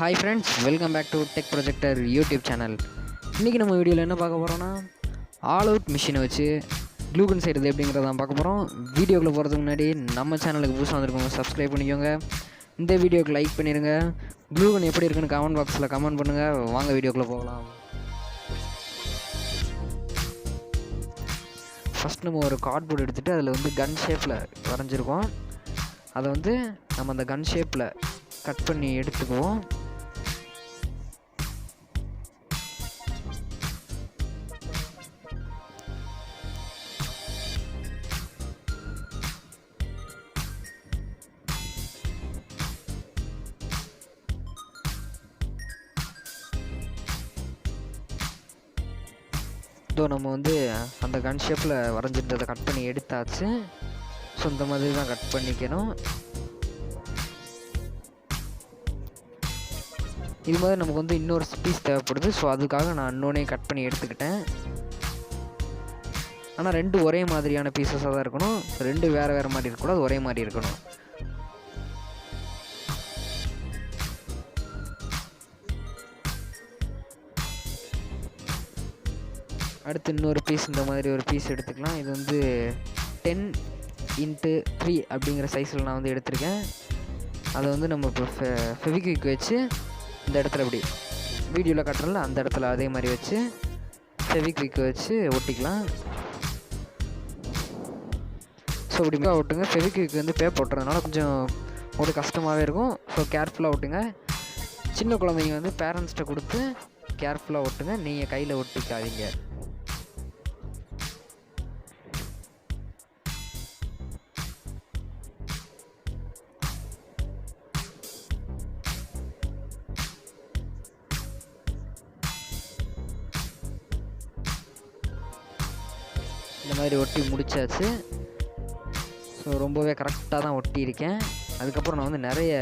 Hi friends, welcome back to tech projector YouTube channel. இன்றைக்கி நம்ம வீடியோவில் என்ன பார்க்க போகிறோன்னா, ஆல் அவுட் மிஷினை வச்சு க்ளூகன் செய்கிறது எப்படிங்கிறத தான் பார்க்க போகிறோம். வீடியோக்குள்ளே போகிறதுக்கு முன்னாடி நம்ம சேனலுக்கு புதுசாக வந்திருக்கோங்க, சப்ஸ்கிரைப் பண்ணிக்கோங்க. இந்த வீடியோக்கு லைக் பண்ணிடுங்க. க்ளூகன் எப்படி இருக்குன்னு கமெண்ட் பாக்ஸில் கமெண்ட் பண்ணுங்கள். வாங்க வீடியோக்குள்ளே போகலாம். ஃபஸ்ட் நம்ம ஒரு கார்ட்போர்டு எடுத்துகிட்டு அதில் வந்து கன் ஷேப்பில் வரைஞ்சிருக்கோம். அதை வந்து நம்ம அந்த கன் ஷேப்பில் கட் பண்ணி எடுத்துக்குவோம். ஸோ நம்ம வந்து அந்த கன் ஷேப்பில் வரைஞ்சிருந்ததை கட் பண்ணி எடுத்தாச்சு. ஸோ இந்த மாதிரி தான் கட் பண்ணிக்கணும். இது மாதிரி நமக்கு வந்து இன்னொரு பீஸ் தேவைப்படுது. ஸோ அதுக்காக நான் இன்னொன்னே கட் பண்ணி எடுத்துக்கிட்டேன். ஆனால் ரெண்டு ஒரே மாதிரியான பீசஸாக தான் இருக்கணும். ரெண்டு வேறு வேறு மாதிரி இருக்கக்கூடாது, ஒரே மாதிரி இருக்கணும். அடுத்து இன்னொரு பீஸ் இந்த மாதிரி ஒரு பீஸ் எடுத்துக்கலாம். இது வந்து 10x3 அப்படிங்கிற சைஸில் நான் வந்து எடுத்திருக்கேன். அதை வந்து நம்ம இப்போ ஃபெவிக்விக் வச்சு இந்த இடத்துல இப்படி வீடியோவில் காட்டுறல அந்த இடத்துல அதே மாதிரி வச்சு ஃபெவிக்விக் வச்சு ஒட்டிக்கலாம். ஸோ இப்படி ஒட்டுங்க. ஃபெவிக்விக் வந்து பேப்பர் ஒட்டுறதுனால கொஞ்சம் ஒரு கஷ்டமாகவே இருக்கும். ஸோ கேர்ஃபுல்லாக ஒட்டுங்க. சின்ன குழந்தைங்க வந்து பேரண்ட்ஸ்கிட்ட கொடுத்து கேர்ஃபுல்லாக ஒட்டுங்க, நீங்கள் கையில் ஒட்டிக்காதீங்க. இந்த மாதிரி ஒட்டி முடிச்சாச்சு. ஸோ ரொம்பவே கரெக்டாக தான் ஒட்டியிருக்கேன். அதுக்கப்புறம் நான் வந்து நிறைய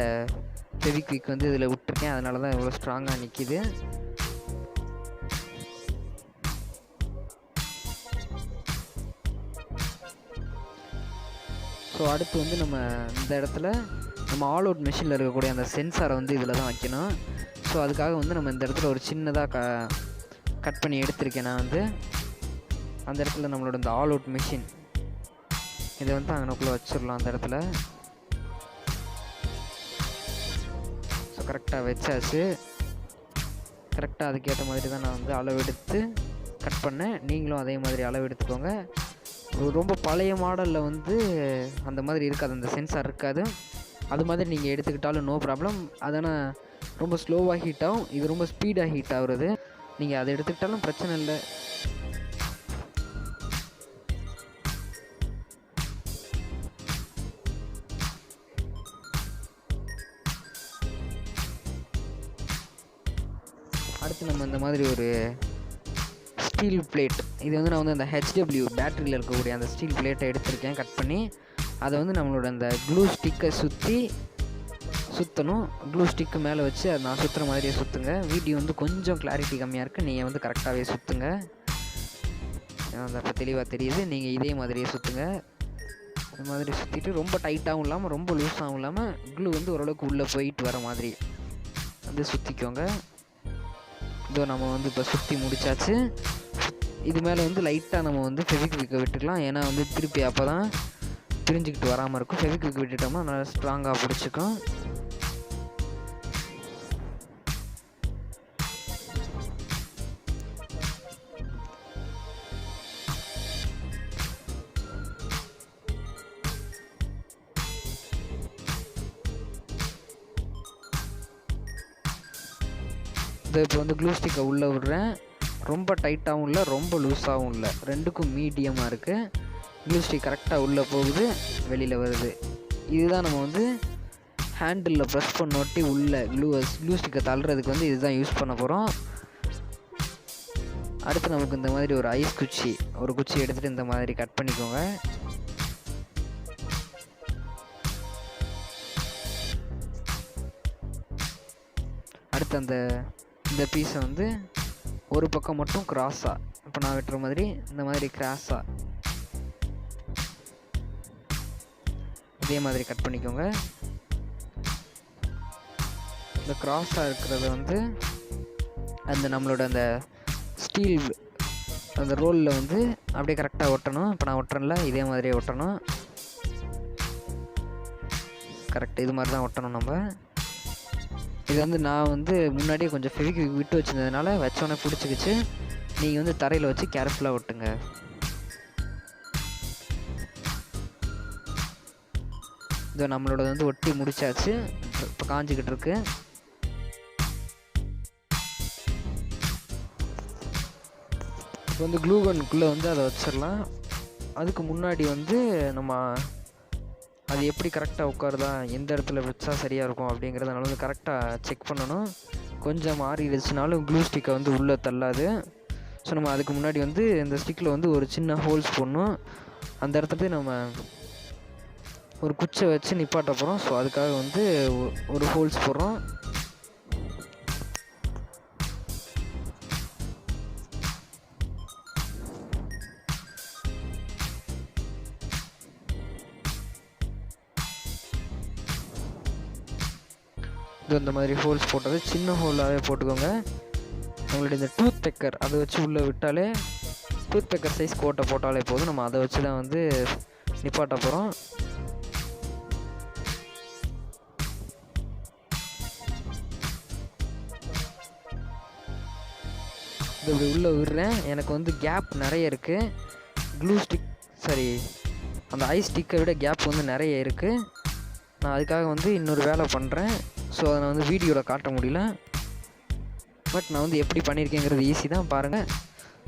ஃபெவிக்விக் வந்து இதில் விட்டுருக்கேன், அதனால தான் இவ்வளோ ஸ்ட்ராங்காக நிற்கிது. ஸோ அடுத்து வந்து நம்ம இந்த இடத்துல நம்ம ஆல் அவுட் மிஷினில் இருக்கக்கூடிய அந்த சென்சாரை வந்து இதில் தான் வைக்கணும். ஸோ அதுக்காக வந்து நம்ம இந்த இடத்துல ஒரு சின்னதாக கட் பண்ணி எடுத்திருக்கேன். நான் வந்து அந்த இடத்துல நம்மளோட இந்த ஆல் அவுட் மிஷின் இதை வந்து அங்கனக்குள்ளே வச்சிடலாம். அந்த இடத்துல ஸோ கரெக்டாக வச்சாச்சு. கரெக்டாக அதுக்கேற்ற மாதிரி தான் நான் வந்து அளவு எடுத்து கட் பண்ணேன். நீங்களும் அதே மாதிரி அளவு எடுத்துக்கோங்க. ரொம்ப பழைய மாடலில் வந்து அந்த மாதிரி இருக்காது, அந்த சென்சார் இருக்காது. அது மாதிரி நீங்கள் எடுத்துக்கிட்டாலும் நோ ப்ராப்ளம். அதனால் ரொம்ப ஸ்லோவாக ஹீட் ஆகும், இது ரொம்ப ஸ்பீடாக ஹீட் ஆகுறது. நீங்கள் அதை எடுத்துக்கிட்டாலும் பிரச்சனை இல்லை. அடுத்து நம்ம இந்த மாதிரி ஒரு ஸ்டீல் பிளேட், இது வந்து நான் வந்து அந்த HW பேட்டரியில் இருக்கக்கூடிய அந்த ஸ்டீல் பிளேட்டை எடுத்திருக்கேன் கட் பண்ணி. அதை வந்து நம்மளோட அந்த க்ளூ ஸ்டிக்கை சுற்றணும். க்ளூ ஸ்டிக்கு மேலே வச்சு அதை நான் சுற்றுற மாதிரியே சுற்றுங்க. வீடியோ வந்து கொஞ்சம் கிளாரிட்டி கம்மியாக இருக்குது, நீங்கள் வந்து கரெக்டாகவே சுற்றுங்க. அந்த அப்போ தெளிவாக தெரியுது. நீங்கள் இதே மாதிரியே சுற்றுங்க. இந்த மாதிரி சுற்றிட்டு ரொம்ப டைட்டாகவும் இல்லாமல் ரொம்ப லூஸாகவும் இல்லாமல் க்ளூ வந்து ஓரளவுக்கு உள்ளே போயிட்டு வர மாதிரி வந்து சுற்றிக்கோங்க. இதோ நம்ம வந்து இப்போ சுற்றி முடித்தாச்சு. இது மேலே வந்து லைட்டாக நம்ம வந்து ஃபெவிக்விக்கை விட்டுக்கலாம். ஏன்னா வந்து திருப்பி அப்போ தான் பிரிஞ்சுக்கிட்டு வராமல் இருக்கும். ஃபெவிக்விக் விட்டுட்டோம்னா நல்லா ஸ்ட்ராங்காக பிடிச்சிக்கும். இதை இப்போ வந்து க்ளூ ஸ்டிக்கை உள்ளே விடுறேன். ரொம்ப டைட்டாகவும் இல்லை, ரொம்ப லூஸாகவும் இல்லை, ரெண்டுக்கும் மீடியமாக இருக்குது. க்ளூ ஸ்டிக் கரெக்டாக உள்ளே போகுது, வெளியில் வருது. இதுதான் நம்ம வந்து ஹேண்டிலில் ப்ரெஸ் பண்ணொட்டி உள்ள க்ளூ ஸ்டிக்கை தள்ளுறதுக்கு வந்து இதுதான் யூஸ் பண்ண போகிறோம். அடுத்து நமக்கு இந்த மாதிரி ஒரு ஐஸ் குச்சி, ஒரு குச்சி எடுத்துகிட்டு இந்த மாதிரி கட் பண்ணிக்கோங்க. அடுத்து இந்த பீஸை வந்து ஒரு பக்கம் மட்டும் கிராஸாக, இப்போ நான் வெட்டுற மாதிரி இந்த மாதிரி கிராஸாக இதே மாதிரி கட் பண்ணிக்கோங்க. இந்த கிராஸாக இருக்கிறத வந்து அந்த நம்மளோட அந்த ஸ்டீல் அந்த ரோலில் வந்து அப்படியே கரெக்டாக ஒட்டணும். இப்போ நான் ஒட்டுறேன்ல, இதே மாதிரியே ஒட்டணும். கரெக்ட் இது மாதிரி தான் ஒட்டணும் நம்ம. இது வந்து நான் வந்து முன்னாடியே கொஞ்சம் ஃபெவிக்விக் விட்டு வச்சுருந்ததுனால வச்சோன்னே பிடிச்சிக்கிச்சு. நீங்கள் வந்து தரையில் வச்சு கேர்ஃபுல்லாக ஒட்டுங்க. இது நம்மளோட வந்து ஒட்டி முடிச்சாச்சு. இப்போ காஞ்சிக்கிட்டு இருக்கு. இப்போ வந்து க்ளூ கன்னுக்குள்ளே வந்து அதை வச்சிடலாம். அதுக்கு முன்னாடி வந்து நம்ம அது எப்படி கரெக்டாக உட்காருதா, எந்த இடத்துல வச்சா சரியாக இருக்கும் அப்படிங்கிறதுனால வந்து கரெக்டாக செக் பண்ணணும். கொஞ்சம் மாறிடுச்சுனாலும் க்ளூ ஸ்டிக்கை வந்து உள்ளே தள்ளாது. ஸோ நம்ம அதுக்கு முன்னாடி வந்து இந்த ஸ்டிக்கில் வந்து ஒரு சின்ன ஹோல்ஸ் போடணும். அந்த இடத்துல நம்ம ஒரு குச்சை வச்சு நிப்பாட்ட போகிறோம். ஸோ அதுக்காக வந்து ஒரு ஹோல்ஸ் போடுறோம். இது இந்த மாதிரி ஹோல்ஸ் போட்டது சின்ன ஹோலாகவே போட்டுக்கோங்க. நம்மளுடைய இந்த டூத் பெக்கர் அதை வச்சு உள்ளே விட்டாலே, டூத் பெக்கர் சைஸ் கோட்டை போட்டாலே போதும். நம்ம அதை வச்சு தான் வந்து நிப்பாட்ட போகிறோம். இது இப்படி உள்ளே விடுறேன். எனக்கு வந்து கேப் நிறைய இருக்குது. க்ளூ ஸ்டிக் அந்த ஐஸ் ஸ்டிக்கை விட கேப் வந்து நிறைய இருக்குது. நான் அதுக்காக வந்து இன்னொரு வேலை பண்ணுறேன். ஸோ அதை நான் வந்து வீடியோவில் காட்ட முடியல. பட் நான் வந்து எப்படி பண்ணியிருக்கேங்கிறது ஈஸி தான், பாருங்கள்.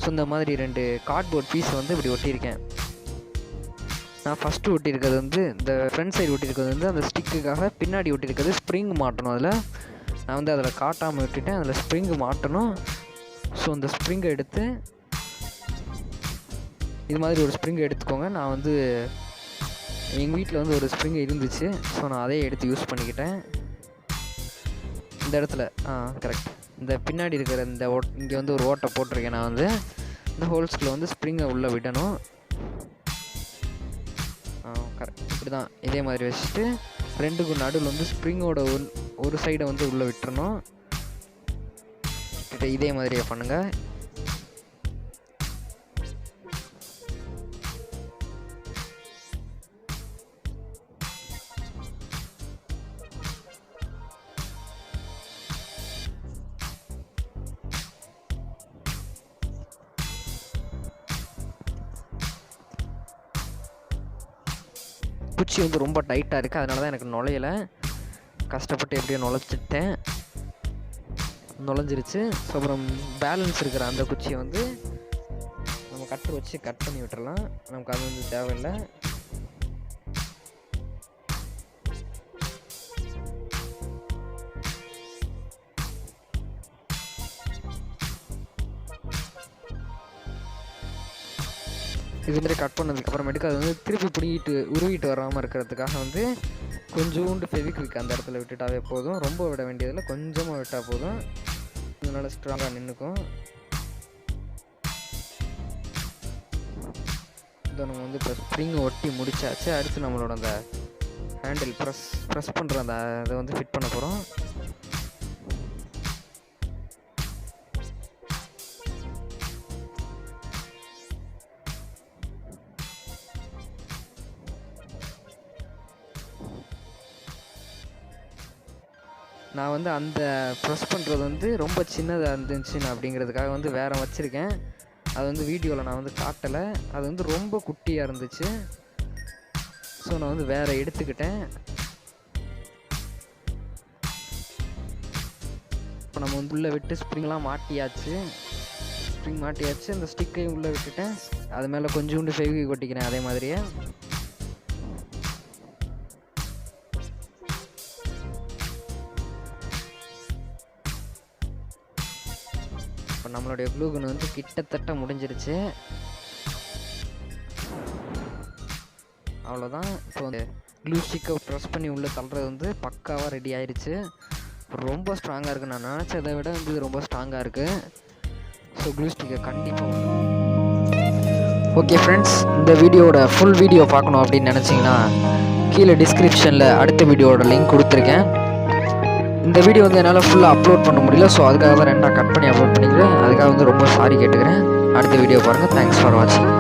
ஸோ இந்த மாதிரி 2 கார்ட்போர்ட் பீஸ் வந்து இப்படி ஒட்டியிருக்கேன். நான் ஃபஸ்ட்டு ஒட்டியிருக்கிறது வந்து இந்த ஃப்ரண்ட் சைடு ஒட்டியிருக்கிறது வந்து அந்த ஸ்டிக்குக்காக. பின்னாடி ஒட்டியிருக்கிறது ஸ்ப்ரிங் மாட்டணும். நான் வந்து அதில் காட்டாமல் விட்டுட்டேன். அதில் ஸ்ப்ரிங்கு மாட்டணும். ஸோ அந்த ஸ்ப்ரிங்கை எடுத்து இது மாதிரி ஒரு ஸ்ப்ரிங்கை எடுத்துக்கோங்க. நான் வந்து எங்கள் வீட்டில் வந்து ஒரு ஸ்ப்ரிங் இருந்துச்சு. ஸோ நான் அதே எடுத்து யூஸ் பண்ணிக்கிட்டேன். இந்த இடத்துல கரெக்ட் இந்த பின்னாடி இருக்கிற இந்த இங்கே வந்து ஒரு ஓட்டை போட்டிருக்கேன். நான் வந்து இந்த ஹோல்ஸ்குள்ளே வந்து ஸ்ப்ரிங்கை உள்ளே விடணும். கரெக்ட் இப்படி தான் இதே மாதிரி வச்சுட்டு 2க்கும் நடுவில் வந்து ஸ்ப்ரிங்கோட ஒரு சைடை வந்து உள்ளே விட்டுறணும். இதே மாதிரியே பண்ணுங்கள். குச்சி வந்து ரொம்ப டைட்டாக இருக்குது, அதனால தான் எனக்கு நுழையலை. கஷ்டப்பட்டு எப்படியோ நுழைஞ்சிருச்சு. ஸோ அப்புறம் பேலன்ஸ் இருக்கிற அந்த குச்சியை வந்து நம்ம கட்டர் வச்சு கட் பண்ணி விட்டுறலாம். நமக்கு அது வந்து தேவையில்லை. இதுமாதிரி கட் பண்ணதுக்கப்புறமேட்டுக்கு அது வந்து திருப்பி உருவிட்டு வராமல் இருக்கிறதுக்காக வந்து கொஞ்சோண்டு ஃபெவிக்விக் அந்த இடத்துல விட்டுட்டாவே போதும். ரொம்ப விட வேண்டியதில்லை, கொஞ்சமாக விட்டால் போதும். இதனால ஸ்ட்ராங்காக நின்றுக்கும். இதை நம்ம வந்து இப்போ ஸ்ப்ரிங் ஒட்டி முடிச்சாச்சு. அடுத்து நம்மளோட அந்த ஹேண்டில் ப்ரெஸ் பண்ணுற அந்த இதை வந்து ஃபிட் பண்ண போகிறோம். நான் வந்து அந்த ப்ரெஸ் பண்ணுறது வந்து ரொம்ப சின்னதாக இருந்துச்சு அப்படிங்கிறதுக்காக வந்து வேறு வச்சுருக்கேன். அது வந்து வீடியோவில் நான் வந்து காட்டலை. அது வந்து ரொம்ப குட்டியாக இருந்துச்சு. ஸோ நான் வந்து வேறு எடுத்துக்கிட்டேன். இப்போ நம்ம வந்து உள்ளே விட்டு ஸ்ப்ரிங்லாம் மாட்டியாச்சு. அந்த ஸ்டிக்கையும் உள்ளே விட்டுட்டேன். அது மேலே கொஞ்சோண்டு ஃபெவிக்விக் ஒட்டிக்கிறேன் அதே மாதிரியே. இப்போ நம்மளுடைய க்ளூ கன் வந்து கிட்டத்தட்ட முடிஞ்சிருச்சு. அவ்வளோதான். இப்போ வந்து க்ளூ ஸ்டிக்கை ப்ரெஸ் பண்ணி உள்ளே தள்ளுறது வந்து பக்காவாக ரெடி ஆயிடுச்சு. ரொம்ப ஸ்ட்ராங்காக இருக்குது. நான் நினச்சதை விட வந்து ரொம்ப ஸ்ட்ராங்காக இருக்குது. ஸோ க்ளூ ஸ்டிக்கை கண்டிப்பாக. ஓகே ஃப்ரெண்ட்ஸ், இந்த வீடியோட ஃபுல் வீடியோ பார்க்கணும் அப்படின்னு நினச்சிங்கன்னா கீழே டிஸ்கிரிப்ஷனில் அடுத்த வீடியோட லிங்க் கொடுத்துருக்கேன். இந்த வீடியோ வந்து என்னால் ஃபுல்லாக அப்லோட் பண்ண முடியல, ஸோ அதுக்காக தான் 2ஆக கட் பண்ணி அப்லோட் பண்ணிக்கிறேன். அதுக்காக வந்து ரொம்ப சாரி கேட்டுக்கிறேன். அடுத்த வீடியோ பாருங்கள். தேங்க்ஸ் ஃபார் வாட்சிங்.